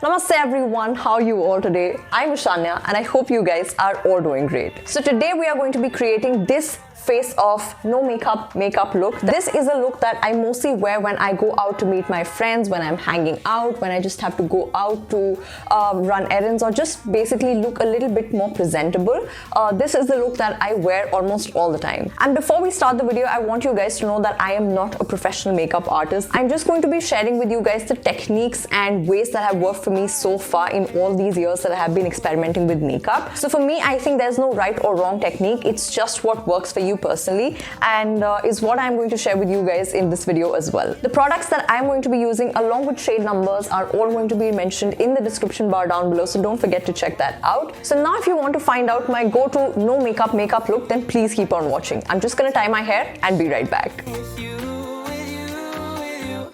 Namaste everyone, how are you all today? I'm Ishanya and I hope you guys are all doing great. So today we are going to be creating this face off, no makeup look. This is a look that I mostly wear when I go out to meet my friends, when I'm hanging out, when I just have to go out to run errands or just basically look a little bit more presentable. This is the look that I wear almost all the time. And before we start the video, I want you guys to know that I am not a professional makeup artist. I'm just going to be sharing with you guys the techniques and ways that have worked for me so far in all these years that I have been experimenting with makeup. So for me, I think there's no right or wrong technique. It's just what works for you personally and is what I'm going to share with you guys in this video as well. The products that I'm going to be using along with shade numbers are all going to be mentioned in the description bar down below, so don't forget to check that out. So now if you want to find out my go-to no makeup look, then please keep on watching. I'm just gonna tie my hair and be right back. With you,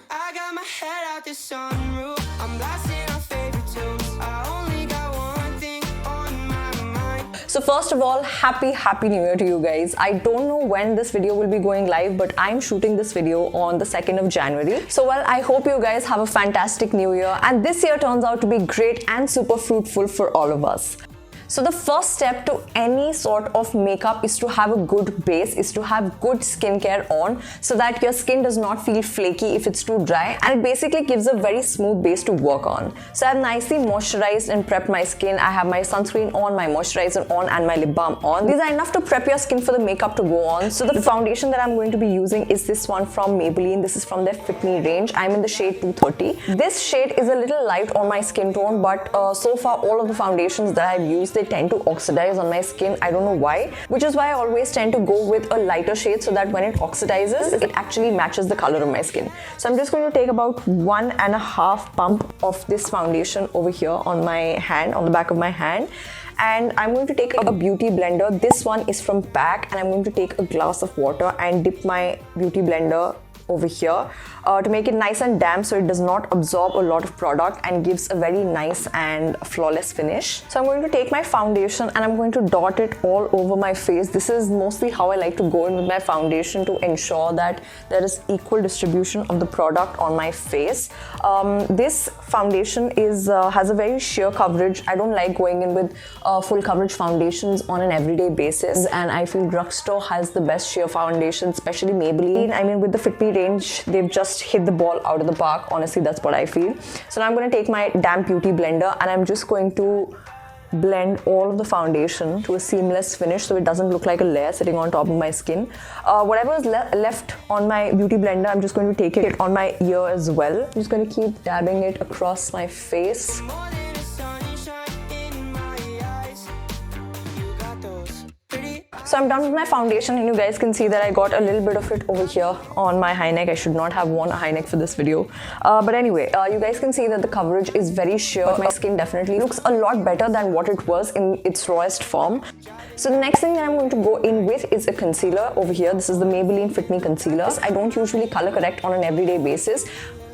I got my head out the sunroof. I'm blasting our favorite tunes. I only got one thing on my mind. So first of all, happy new year to you guys. I don't know when this video will be going live, but I'm shooting this video on the 2nd of January. So well, I hope you guys have a fantastic new year and this year turns out to be great and super fruitful for all of us. So the first step to any sort of makeup is to have a good base, is to have good skincare on so that your skin does not feel flaky if it's too dry, and it basically gives a very smooth base to work on. So I've nicely moisturized and prepped my skin. I have my sunscreen on, my moisturizer on and my lip balm on. These are enough to prep your skin for the makeup to go on. So the foundation that I'm going to be using is this one from Maybelline. This is from their Fit Me range. I'm in the shade 230. This shade is a little light on my skin tone, but so far all of the foundations that I've used, they tend to oxidize on my skin. I don't know why, which is why I always tend to go with a lighter shade so that when it oxidizes, it actually matches the color of my skin. So I'm just going to take about 1.5 pump of this foundation over here on my hand, on the back of my hand. And I'm going to take a beauty blender. This one is from PAC, and I'm going to take a glass of water and dip my beauty blender over here to make it nice and damp so it does not absorb a lot of product and gives a very nice and flawless finish. So I'm going to take my foundation and I'm going to dot it all over my face. This is mostly how I like to go in with my foundation to ensure that there is equal distribution of the product on my face. This foundation has a very sheer coverage. I don't like going in with full coverage foundations on an everyday basis, and I feel Drugstore has the best sheer foundation, especially Maybelline. I mean, with the Fit Me range, they've just hit the ball out of the park. Honestly, that's what I feel. So now I'm going to take my damp beauty blender and I'm just going to blend all of the foundation to a seamless finish so it doesn't look like a layer sitting on top of my skin. Whatever is left on my beauty blender, I'm just going to take it on my ear as well. I'm just going to keep dabbing it across my face. More than a sunshine in my eyes. You got those pretty. So I'm done with my foundation and you guys can see that I got a little bit of it over here on my high neck. I should not have worn a high neck for this video. But anyway, you guys can see that the coverage is very sheer, but my skin definitely looks a lot better than what it was in its rawest form. So the next thing that I'm going to go in with is a concealer over here. This is the Maybelline Fit Me concealer. I don't usually color correct on an everyday basis.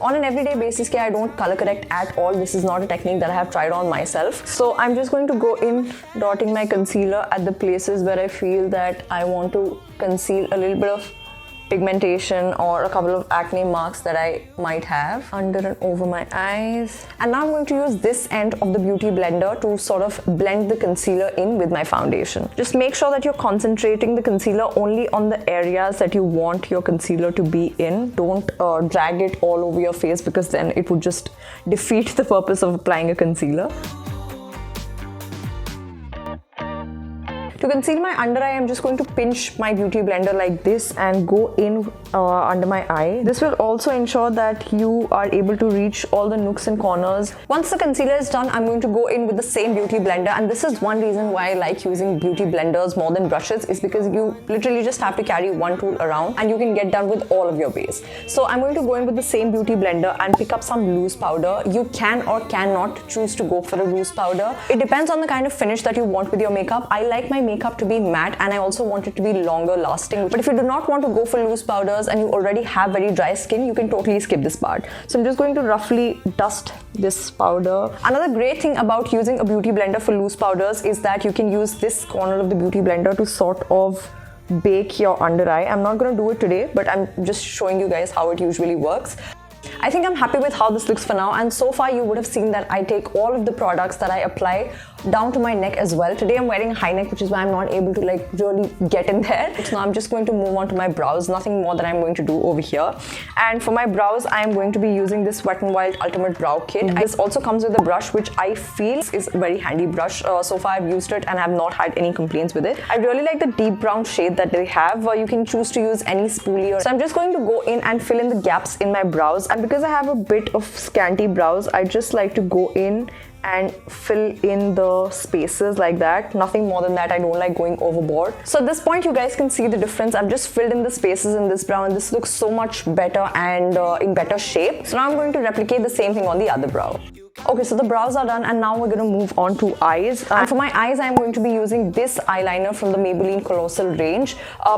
On an everyday basis, I don't color correct at all. This is not a technique that I have tried on myself. So I'm just going to go in dotting my concealer at the places where I feel that I want to conceal a little bit of pigmentation or a couple of acne marks that I might have under and over my eyes. And now I'm going to use this end of the beauty blender to sort of blend the concealer in with my foundation. Just make sure that you're concentrating the concealer only on the areas that you want your concealer to be in. Don't drag it all over your face, because then it would just defeat the purpose of applying a concealer. To conceal my under eye, I'm just going to pinch my beauty blender like this and go in under my eye. This will also ensure that you are able to reach all the nooks and corners. Once the concealer is done, I'm going to go in with the same beauty blender, and this is one reason why I like using beauty blenders more than brushes, is because you literally just have to carry one tool around and you can get done with all of your base. So I'm going to go in with the same beauty blender and pick up some loose powder. You can or cannot choose to go for a loose powder. It depends on the kind of finish that you want with your makeup. I like my makeup to be matte and I also want it to be longer lasting. But if you do not want to go for loose powders and you already have very dry skin, you can totally skip this part. So I'm just going to roughly dust this powder. Another great thing about using a beauty blender for loose powders is that you can use this corner of the beauty blender to sort of bake your under eye. I'm not going to do it today, but I'm just showing you guys how it usually works. I think I'm happy with how this looks for now, and so far you would have seen that I take all of the products that I apply down to my neck as well. Today I'm wearing a high neck, which is why I'm not able to like really get in there. So now I'm just going to move on to my brows. Nothing more that I'm going to do over here. And for my brows, I am going to be using this Wet n Wild Ultimate Brow Kit. This also comes with a brush, which I feel is a very handy brush. So far I've used it and have not had any complaints with it. I really like the deep brown shade that they have. You can choose to use any spoolie. So I'm just going to go in and fill in the gaps in my brows. And because I have a bit of scanty brows, I just like to go in and fill in the spaces like that. Nothing more than that. I don't like going overboard. So at this point you guys can see the difference. I've just filled in the spaces in this brow and this looks so much better and in better shape. So now I'm going to replicate the same thing on the other brow. Okay, so the brows are done and now we're going to move on to eyes. And for my eyes, I'm going to be using this eyeliner from the Maybelline Colossal range.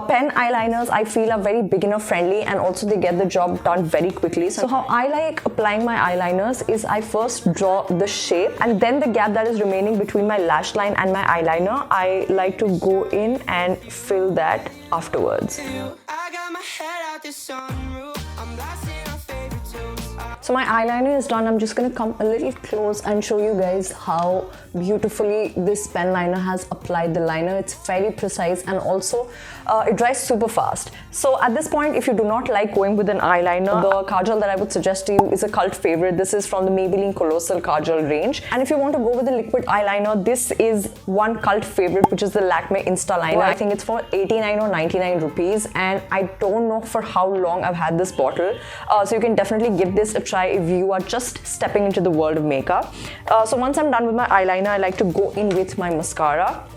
Pen eyeliners I feel are very beginner friendly and also they get the job done very quickly. So how I like applying my eyeliners is I first draw the shape and then the gap that is remaining between my lash line and my eyeliner, I like to go in and fill that afterwards. I got my head out the sunroof. I'm blasting our favorite tunes. So my eyeliner is done. I'm just going to come a little close and show you guys how beautifully this pen liner has applied the liner. It's very precise and also it dries super fast. So at this point, if you do not like going with an eyeliner, the kajal that I would suggest to you is a cult favorite. This is from the Maybelline Colossal Kajal range. And if you want to go with a liquid eyeliner, this is one cult favorite, which is the Lakme Insta Liner. I think it's for 89 or 99 rupees and I don't know for how long I've had this bottle. So you can definitely give this a try if you are just stepping into the world of makeup. So once I'm done with my eyeliner, I like to go in with my mascara.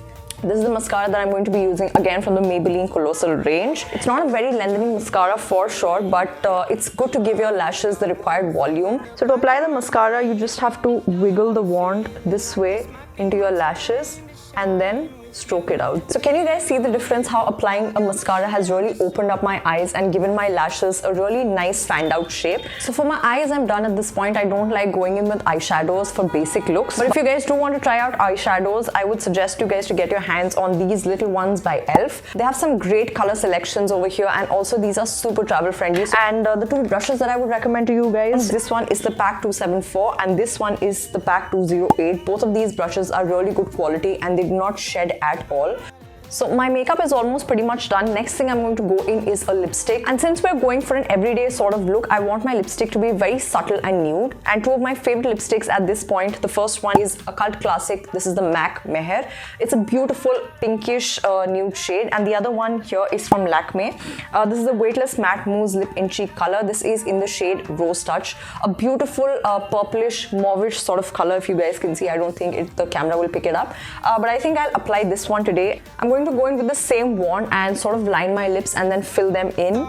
This is the mascara that I'm going to be using again from the Maybelline Colossal range. It's not a very lengthening mascara for sure, but it's good to give your lashes the required volume. So to apply the mascara, you just have to wiggle the wand this way into your lashes and then stroke it out. So can you guys see the difference how applying a mascara has really opened up my eyes and given my lashes a really nice fanned out shape. So for my eyes, I'm done at this point. I don't like going in with eyeshadows for basic looks. But if you guys do want to try out eyeshadows, I would suggest you guys to get your hands on these little ones by e.l.f. They have some great color selections over here and also these are super travel friendly. And the two brushes that I would recommend to you guys, this one is the PAC 274 and this one is the PAC 208. Both of these brushes are really good quality and they do not shed at all. So my makeup is almost pretty much done. Next thing I'm going to go in is a lipstick. And since we're going for an everyday sort of look, I want my lipstick to be very subtle and nude. And two of my favorite lipsticks at this point, the first one is a cult classic. This is the MAC Meher. It's a beautiful pinkish nude shade. And the other one here is from Lakme. This is the Weightless Matte Mousse Lip in Cheek color. This is in the shade Rose Touch. A beautiful purplish mauvish sort of color. If you guys can see, I don't think the camera will pick it up. But I think I'll apply this one today. I'm going to go in with the same wand and sort of line my lips and then fill them in.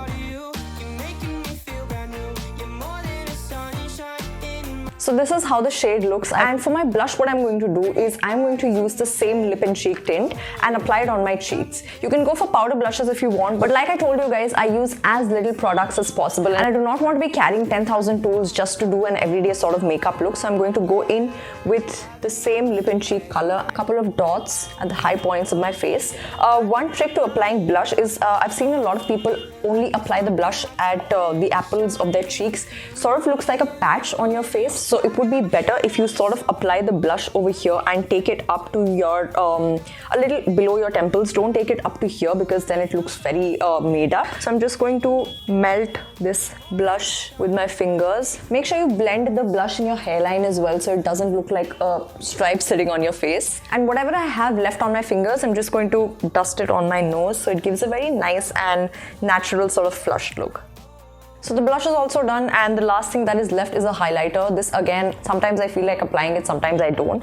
So this is how the shade looks, and for my blush what I'm going to do is I'm going to use the same lip and cheek tint and apply it on my cheeks. You can go for powder blushes if you want, but like I told you guys, I use as little products as possible and I do not want to be carrying 10,000 tools just to do an everyday sort of makeup look. So I'm going to go in with the same lip and cheek color, a couple of dots at the high points of my face. One trick to applying blush is I've seen a lot of people only apply the blush at the apples of their cheeks. Sort of looks like a patch on your face. So it would be better if you sort of apply the blush over here and take it up to your, a little below your temples. Don't take it up to here because then it looks very made up. So I'm just going to melt this blush with my fingers. Make sure you blend the blush in your hairline as well so it doesn't look like a stripe sitting on your face. And whatever I have left on my fingers, I'm just going to dust it on my nose so it gives a very nice and natural sort of flushed look. So the blush is also done, and the last thing that is left is a highlighter. This again, sometimes I feel like applying it, sometimes I don't.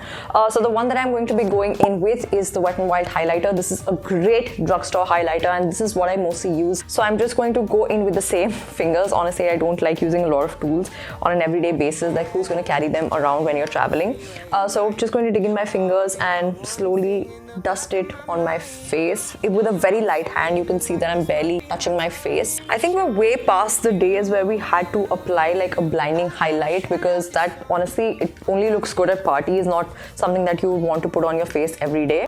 So the one that I'm going to be going in with is the Wet n Wild highlighter. This is a great drugstore highlighter and this is what I mostly use. So I'm just going to go in with the same fingers. Honestly, I don't like using a lot of tools on an everyday basis. Like, who's going to carry them around when you're traveling? So just going to dig in my fingers and slowly dust it on my face with a very light hand. You can see that I'm barely touching my face. I think we're way past the days where we had to apply like a blinding highlight, because that honestly, it only looks good at parties, not something that you would want to put on your face every day.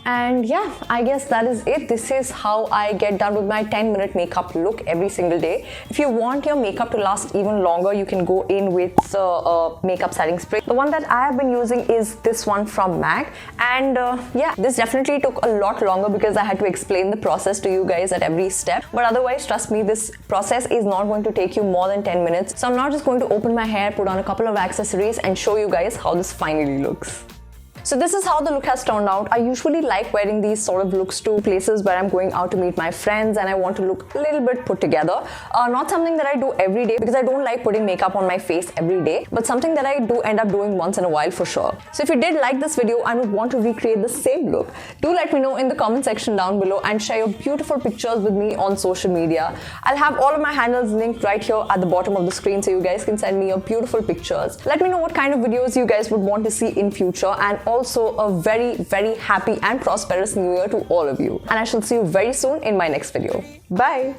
And yeah, I guess that is it. This is how I get done with my 10-minute makeup look every single day. If you want your makeup to last even longer, you can go in with makeup setting spray. The one that I have been using is this one from MAC, and yeah, this definitely took a lot longer because I had to explain the process to you guys at every step. But otherwise, trust me, this process is not going to take you more than 10 minutes. So I'm not just going to open my hair, put on a couple of accessories and show you guys how this finally looks. So this is how the look has turned out. I usually like wearing these sort of looks to places where I'm going out to meet my friends and I want to look a little bit put together. Not something that I do every day because I don't like putting makeup on my face every day, but something that I do end up doing once in a while for sure. So if you did like this video and would want to recreate the same look, do let me know in the comment section down below and share your beautiful pictures with me on social media. I'll have all of my handles linked right here at the bottom of the screen so you guys can send me your beautiful pictures. Let me know what kind of videos you guys would want to see in future, and also a very, very happy and prosperous new year to all of you. And I shall see you very soon in my next video. Bye!